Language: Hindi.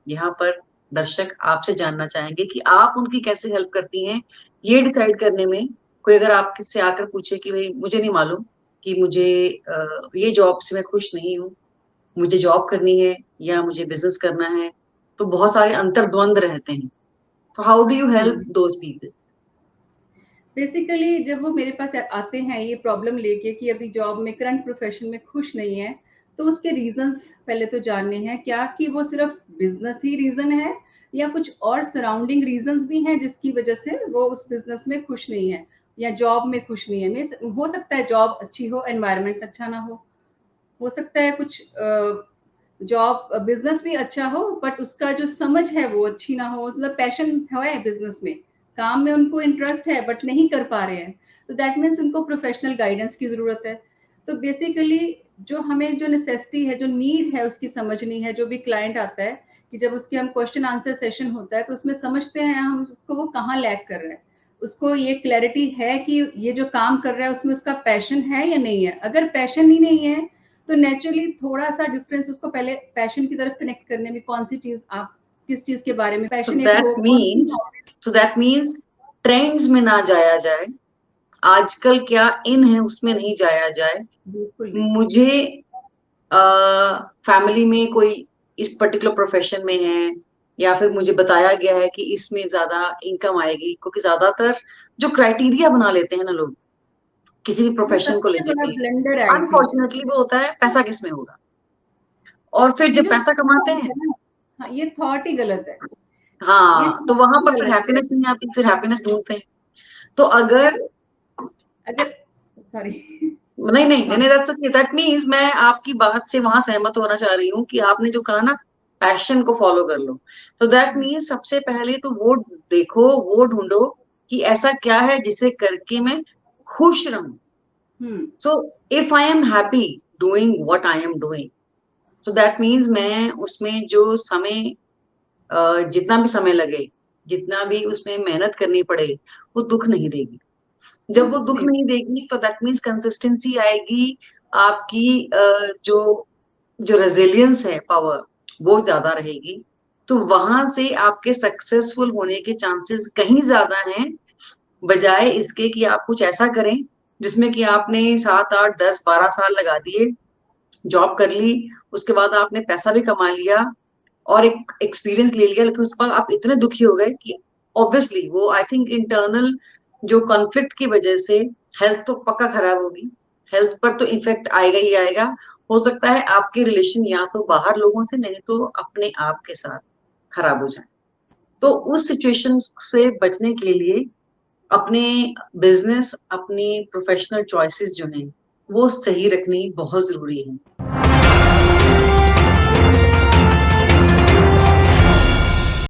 यहाँ पर दर्शक आपसे जानना चाहेंगे कि आप उनकी कैसे हेल्प करती हैं ये डिसाइड करने में। कोई अगर आपसे से आकर पूछे कि भाई मुझे नहीं मालूम कि मुझे ये जॉब से मैं खुश नहीं हूँ, मुझे जॉब करनी है या मुझे बिजनेस करना है, तो बहुत सारे अंतर्द्वंद रहते हैं। तो how do you help hmm. Those people? Basically जब वो मेरे पास आते हैं ये प्रॉब्लम लेके कि अभी जॉब में करंट प्रोफेशन में खुश नहीं है, तो उसके रीजंस पहले तो जानने हैं क्या कि वो सिर्फ बिजनेस ही रीजन है या कुछ और सराउंडिंग रीजंस भी हैं जिसकी वजह से वो उस बिजनेस में खुश नहीं है या जॉब में खुश नहीं है। हो सकता है जॉब अच्छी हो, एनवायरनमेंट अच्छा ना हो सकता है कुछ जॉब बिजनेस भी अच्छा हो बट उसका जो समझ है वो अच्छी ना हो, मतलब पैशन है बिजनेस में, काम में उनको इंटरेस्ट है बट नहीं कर पा रहे हैं, तो दैट मीन्स उनको प्रोफेशनल गाइडेंस की जरूरत है। तो बेसिकली जो हमें जो नेसेसिटी है, जो नीड है उसकी समझनी है। जो भी क्लाइंट आता है कि जब उसके हम क्वेश्चन आंसर सेशन होता है तो उसमें समझते हैं हम उसको वो कहाँ लैक कर रहा है, उसको ये क्लैरिटी है कि ये जो काम कर रहा है उसमें उसका पैशन है या नहीं है। अगर पैशन ही नहीं है तो नेचुरली थोड़ा सा डिफरेंस उसको पहले पैशन की तरफ कनेक्ट करने में, कौन सी चीज आप किस चीज के बारे में सो पैशनेट दैट हो, कौन सी means hobby. So that means trends में ना जाया जाए, आजकल क्या इन है उसमें नहीं जाया जाए। बिल्कुल भी। मुझे फैमिली में कोई इस पर्टिकुलर प्रोफेशन में है या फिर मुझे बताया गया है कि इसमें ज्यादा इनकम आएगी, क्योंकि ज्यादातर जो क्राइटेरिया बना लेते हैं ना लोग किसी भी वो प्रोफेशन को सबसे लेने बड़ा के लिए, ब्लेंडर है आई थिंक। अनफॉर्चुनेटली वो होता है पैसा किस में होगा। और फिर ये जब जो पैसा कमाते थॉट हैं, है ना, हाँ ये थॉट ही गलत है। ये हाँ, तो थॉट वहां ही पर फिर गलत है। हैप्पीनेस नहीं आती, फिर हैप्पीनेस ढूंढते हैं। तो अगर देखो, अगर सॉरी नहीं नहीं नहीं हाँ। नहीं, दैट मीन्स मैं आपकी बात से वहां सहमत होना चाह रही हूँ कि आपने जो कहा ना, पैशन को फॉलो कर लो। तो दैट मीन्स सबसे पहले तो वो देखो, वो ढूंढो कि ऐसा क्या है जिसे करके मैं खुश रहूं। Hmm. So if I am happy doing what I am doing, so that means मैं उसमें जो समय जितना भी समय लगे, जितना भी उसमें मेहनत करनी पड़े, वो दुख नहीं देगी। वो जब वो दुख दुख नहीं। नहीं देगी तो दैट मीन्स कंसिस्टेंसी आएगी, आपकी जो जो रेजिलियंस है, पावर, वो ज्यादा रहेगी। तो वहां से आपके सक्सेसफुल होने के चांसेस कहीं ज्यादा हैं, बजाय इसके कि आप कुछ ऐसा करें जिसमें कि आपने 7 8 10 12 साल लगा दिए, जॉब कर ली, उसके बाद आपने पैसा भी कमा लिया और एक एक्सपीरियंस ले लिया, लेकिन उसके बाद आप इतने दुखी हो गए कि ऑब्वियसली वो आई थिंक इंटरनल जो कॉन्फ्लिक्ट की वजह से हेल्थ तो पक्का खराब होगी, हेल्थ पर तो इफेक्ट आएगा ही आएगा। हो सकता है आपके रिलेशन या तो बाहर लोगों से, नहीं तो अपने आप के साथ खराब हो जाए। तो उस सिचुएशन से बचने के लिए अपने बिजनेस, अपनी प्रोफेशनल चॉइसेस जो हैं वो सही रखनी बहुत जरूरी है।